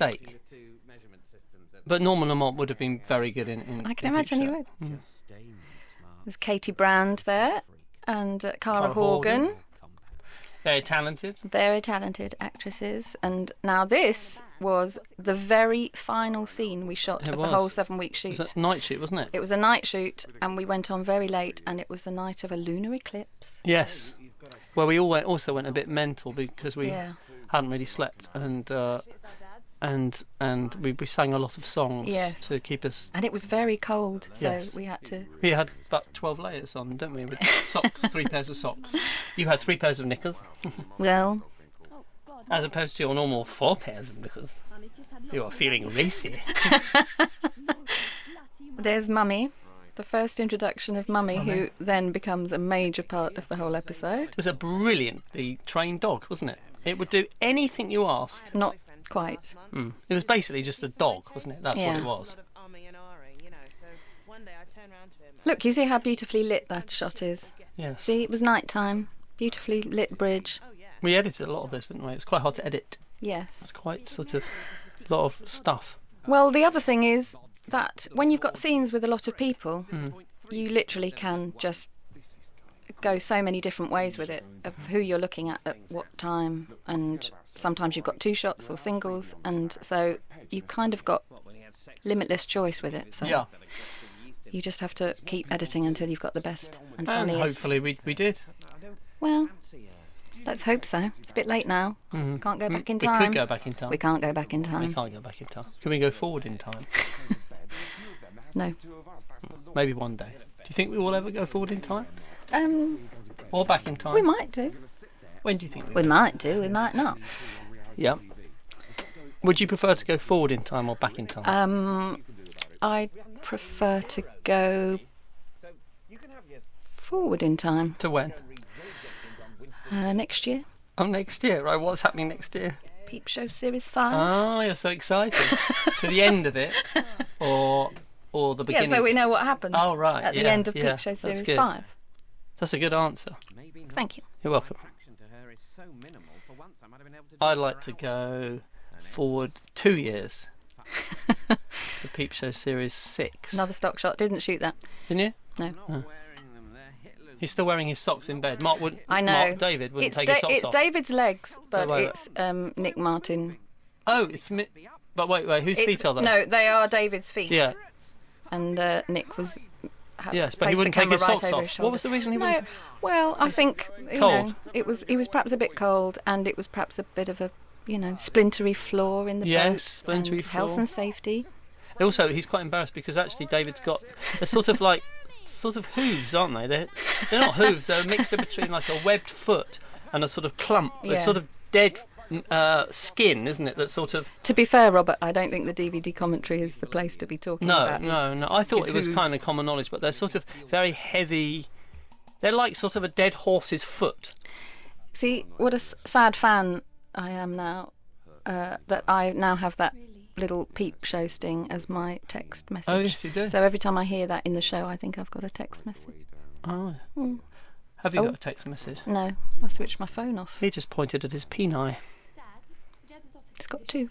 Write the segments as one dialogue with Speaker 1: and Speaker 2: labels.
Speaker 1: mistake. But Norman Lamont would have been very good in
Speaker 2: I can imagine he would. There's Katie Brand there and Cara Horgan.
Speaker 1: Very talented.
Speaker 2: Very talented actresses. And now this was the very final scene we shot of the whole 7-week shoot.
Speaker 1: It was a night shoot, wasn't it?
Speaker 2: It was a night shoot, and we went on very late, and it was the night of a lunar eclipse.
Speaker 1: Yes. Well, we all also went a bit mental because we hadn't really slept, and we sang a lot of songs to keep us.
Speaker 2: And it was very cold, so we had to.
Speaker 1: We had about 12 layers on, didn't we? With socks, 3 pairs of socks. You had 3 pairs of knickers.
Speaker 2: Well,
Speaker 1: as opposed to your normal 4 pairs of knickers. You are feeling racy.
Speaker 2: There's Mummy. The first introduction of Mummy, who then becomes a major part of the whole episode.
Speaker 1: It was a brilliantly trained dog, wasn't it? It would do anything you ask.
Speaker 2: Not quite.
Speaker 1: It was basically just a dog, wasn't it? That's what it was.
Speaker 2: Look, you see how beautifully lit that shot is?
Speaker 1: Yes.
Speaker 2: See, it was night time. Beautifully lit bridge.
Speaker 1: We edited a lot of this, didn't we? It was quite hard to edit.
Speaker 2: Yes.
Speaker 1: It's quite sort of a lot of stuff.
Speaker 2: Well, the other thing is that when you've got scenes with a lot of people, you literally can just go so many different ways with it, of who you're looking at what time, and sometimes you've got 2 shots or singles, and so you kind of got limitless choice with it. So you just have to keep editing until you've got the best and funniest.
Speaker 1: And hopefully we did.
Speaker 2: Well, let's hope so. It's a bit late now. Can't go back in time.
Speaker 1: We could go back in time.
Speaker 2: We can't go back in time.
Speaker 1: We can't go back in time. Can we go forward in time?
Speaker 2: No.
Speaker 1: Maybe one day. Do you think we will ever go forward in time? Or back in time?
Speaker 2: We might do.
Speaker 1: When do you think
Speaker 2: we might do? We might not.
Speaker 1: Yeah. Would you prefer to go forward in time or back in time?
Speaker 2: I prefer to go forward in time.
Speaker 1: To when?
Speaker 2: Next year.
Speaker 1: Oh, next year, right? What's happening next year?
Speaker 2: Peep Show Series 5.
Speaker 1: Oh, you're so excited. To the end of it, or the beginning?
Speaker 2: Yeah, so we know what happens.
Speaker 1: Oh, right.
Speaker 2: At the end of Peep Show Series 5.
Speaker 1: That's a good answer.
Speaker 2: Thank you.
Speaker 1: You're welcome. I'd like to go forward 2 years. The Peep Show Series 6.
Speaker 2: Another stock shot. Didn't shoot that.
Speaker 1: Didn't you?
Speaker 2: No.
Speaker 1: Oh. He's still wearing his socks in bed.
Speaker 2: I know.
Speaker 1: David wouldn't take his socks off.
Speaker 2: It's David's legs, but it's Nick Martin.
Speaker 1: Oh, it's but wait, whose feet are they?
Speaker 2: No, they are David's feet.
Speaker 1: Yeah.
Speaker 2: And Nick was.
Speaker 1: Yes, but he wouldn't take his socks off. What was the reason he wouldn't?
Speaker 2: Well, I think
Speaker 1: cold.
Speaker 2: He was perhaps a bit cold, and it was perhaps a bit of a splintery floor in the boat.
Speaker 1: Yes, splintery
Speaker 2: and
Speaker 1: floor.
Speaker 2: Health and safety.
Speaker 1: Also, he's quite embarrassed because actually David's got a sort of hooves, aren't they? They're not hooves. They're a mixture between like a webbed foot and a sort of clump.
Speaker 2: Yeah.
Speaker 1: It's sort of dead skin, isn't it? That sort of.
Speaker 2: To be fair, Robert, I don't think the DVD commentary is the place to be talking about.
Speaker 1: No. I thought it was kind of common knowledge, but they're sort of very heavy. They're like sort of a dead horse's foot.
Speaker 2: See, what a sad fan I am now that I now have that little Peep Show sting as my text message.
Speaker 1: Oh, yes, you do.
Speaker 2: So every time I hear that in the show, I think I've got a text message.
Speaker 1: Oh. Have you got a text message?
Speaker 2: No, I switched my phone off.
Speaker 1: He just pointed at his peni.
Speaker 2: It's got 2.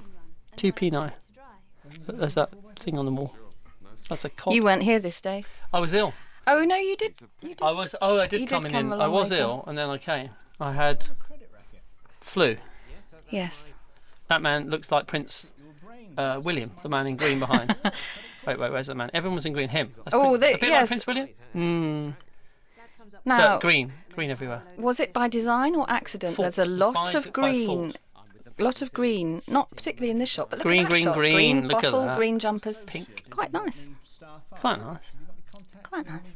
Speaker 1: 2 peni. There's that thing on the wall. That's a cod.
Speaker 2: You weren't here this day.
Speaker 1: I was ill.
Speaker 2: Oh no, you did.
Speaker 1: I did come in. I was ill, and then I came. I had flu.
Speaker 2: Yes.
Speaker 1: That man looks like Prince William, the man in green behind. wait, where's that man? Everyone was in green. Him. That's a bit like Prince William.
Speaker 2: Now,
Speaker 1: green everywhere.
Speaker 2: Was it by design or accident? There's a lot of green. Not particularly in this shot, but look at that shot. Green
Speaker 1: look
Speaker 2: bottle,
Speaker 1: at that.
Speaker 2: green jumpers.
Speaker 1: Pink.
Speaker 2: Quite nice.
Speaker 1: Quite nice.
Speaker 2: Quite nice.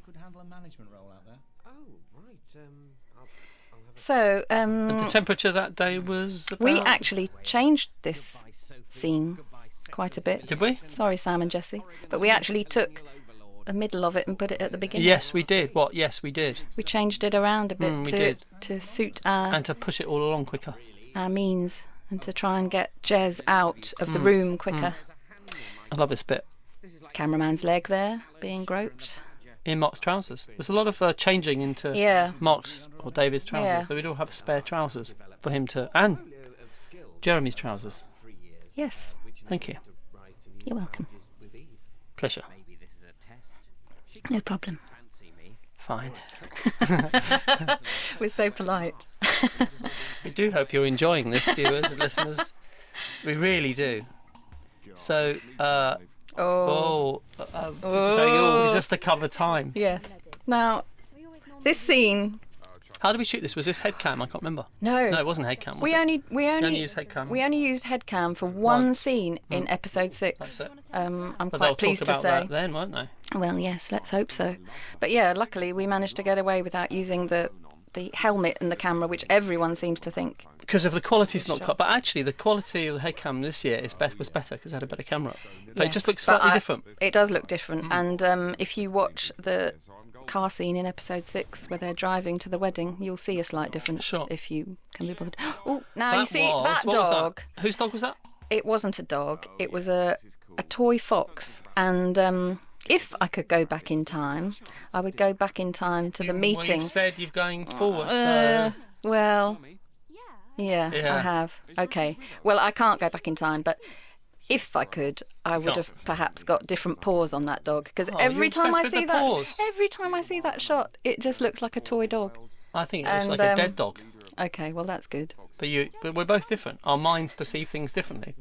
Speaker 2: So,
Speaker 1: the temperature that day was about...
Speaker 2: We actually changed this scene quite a bit.
Speaker 1: Did we?
Speaker 2: Sorry, Sam and Jessie. But we actually took the middle of it and put it at the beginning.
Speaker 1: Yes, we did. What? Yes, we did.
Speaker 2: We changed it around a bit to suit our...
Speaker 1: And to push it all along quicker.
Speaker 2: Our means, and to try and get Jez out of the room quicker.
Speaker 1: I love this bit.
Speaker 2: Cameraman's leg there, being groped.
Speaker 1: In Mark's trousers. There's a lot of changing into Mark's or David's trousers.
Speaker 2: Yeah.
Speaker 1: So we'd all have spare trousers for him to... And Jeremy's trousers.
Speaker 2: Yes.
Speaker 1: Thank you.
Speaker 2: You're welcome.
Speaker 1: Pleasure.
Speaker 2: No problem.
Speaker 1: Fine.
Speaker 2: We're so polite.
Speaker 1: We do hope you're enjoying this, viewers and listeners. We really do. So, so just to cover time.
Speaker 2: Yes. Now, this scene.
Speaker 1: How did we shoot this? Was this headcam? I can't remember.
Speaker 2: No,
Speaker 1: it wasn't headcam.
Speaker 2: We only
Speaker 1: used headcam.
Speaker 2: We only used headcam for one scene in episode 6.
Speaker 1: That's it.
Speaker 2: I'm
Speaker 1: But
Speaker 2: quite pleased
Speaker 1: they'll
Speaker 2: to
Speaker 1: talk about
Speaker 2: say.
Speaker 1: that then, won't they?
Speaker 2: Well, yes, let's hope so. But yeah, luckily we managed to get away without using the helmet and the camera, which everyone seems to think.
Speaker 1: Because of the quality's not cut, but actually the quality of the headcam this year was better because it had a better camera. But it just looks slightly different.
Speaker 2: It does look different, and if you watch the car scene in episode 6 where they're driving to the wedding, you'll see a slight difference if you can be bothered. Oh, now you see that dog.
Speaker 1: Whose dog was that?
Speaker 2: It wasn't a dog. It was a toy fox, and if I could go back in time, I would go back in time to the meeting.
Speaker 1: Well, you've said you're going forward, so...
Speaker 2: Well, yeah, I have. Okay. Well, I can't go back in time, but if I could, I would have perhaps got different paws on that dog, because every time I see that shot, it just looks like a toy dog.
Speaker 1: I think it looks like a dead dog.
Speaker 2: Okay, well that's good.
Speaker 1: But we're both different. Our minds perceive things differently,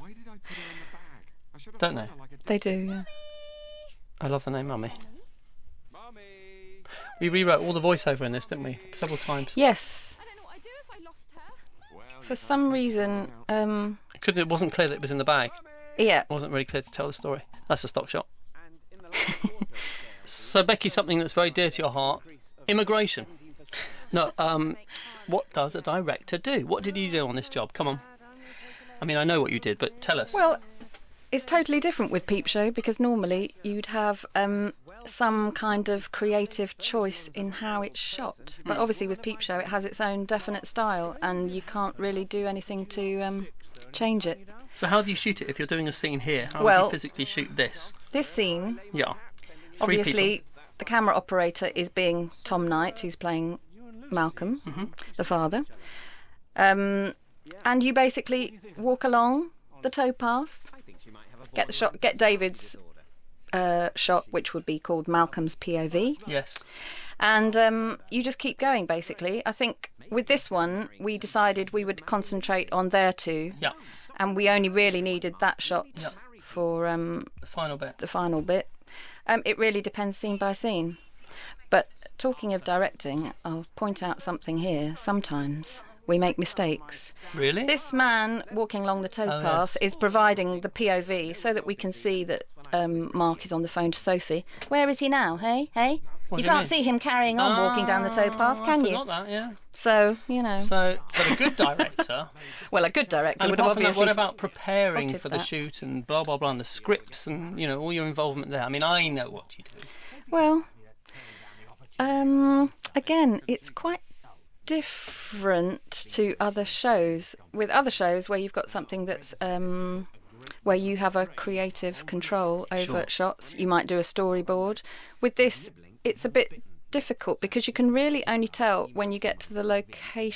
Speaker 1: don't they?
Speaker 2: They do. Yeah.
Speaker 1: I love the name Mummy. We rewrote all the voiceover in this, didn't we? Several times.
Speaker 2: Yes. For some reason,
Speaker 1: It wasn't clear that it was in the bag.
Speaker 2: Yeah.
Speaker 1: It wasn't really clear to tell the story. That's a stock shot. So, Becky, something that's very dear to your heart: immigration. No, what does a director do? What did you do on this job? Come on. I mean, I know what you did, but tell us.
Speaker 2: Well, it's totally different with Peep Show, because normally you'd have some kind of creative choice in how it's shot. But obviously with Peep Show it has its own definite style, and you can't really do anything to change it.
Speaker 1: So how do you shoot it if you're doing a scene here? How do you physically shoot this?
Speaker 2: This scene,
Speaker 1: Yeah.
Speaker 2: obviously the camera operator is being Tom Knight, who's playing Malcolm, the father. And you basically walk along the towpath, get the shot, get David's shot, which would be called Malcolm's POV.
Speaker 1: Yes.
Speaker 2: And you just keep going, basically. I think with this one, we decided we would concentrate on their two.
Speaker 1: Yeah.
Speaker 2: And we only really needed that shot for
Speaker 1: the final bit.
Speaker 2: It really depends scene by scene. But talking of directing, I'll point out something here. Sometimes we make mistakes.
Speaker 1: Really?
Speaker 2: This man walking along the towpath is providing the POV so that we can see that Mark is on the phone to Sophie. Where is he now? Hey? You can't see him carrying on walking down the towpath, can you?
Speaker 1: I forgot that, yeah.
Speaker 2: So, you know.
Speaker 1: But a good director...
Speaker 2: Well, a good director would have
Speaker 1: apart from that,
Speaker 2: obviously
Speaker 1: what about preparing for the
Speaker 2: that.
Speaker 1: shoot and blah, blah, blah, and the scripts and, you know, all your involvement there? I mean, I know what you do.
Speaker 2: Well, again, it's quite different to other shows. With other shows where you've got something that's... where you have a creative control over shots, you might do a storyboard. With this, it's a bit difficult because you can really only tell when you get to the location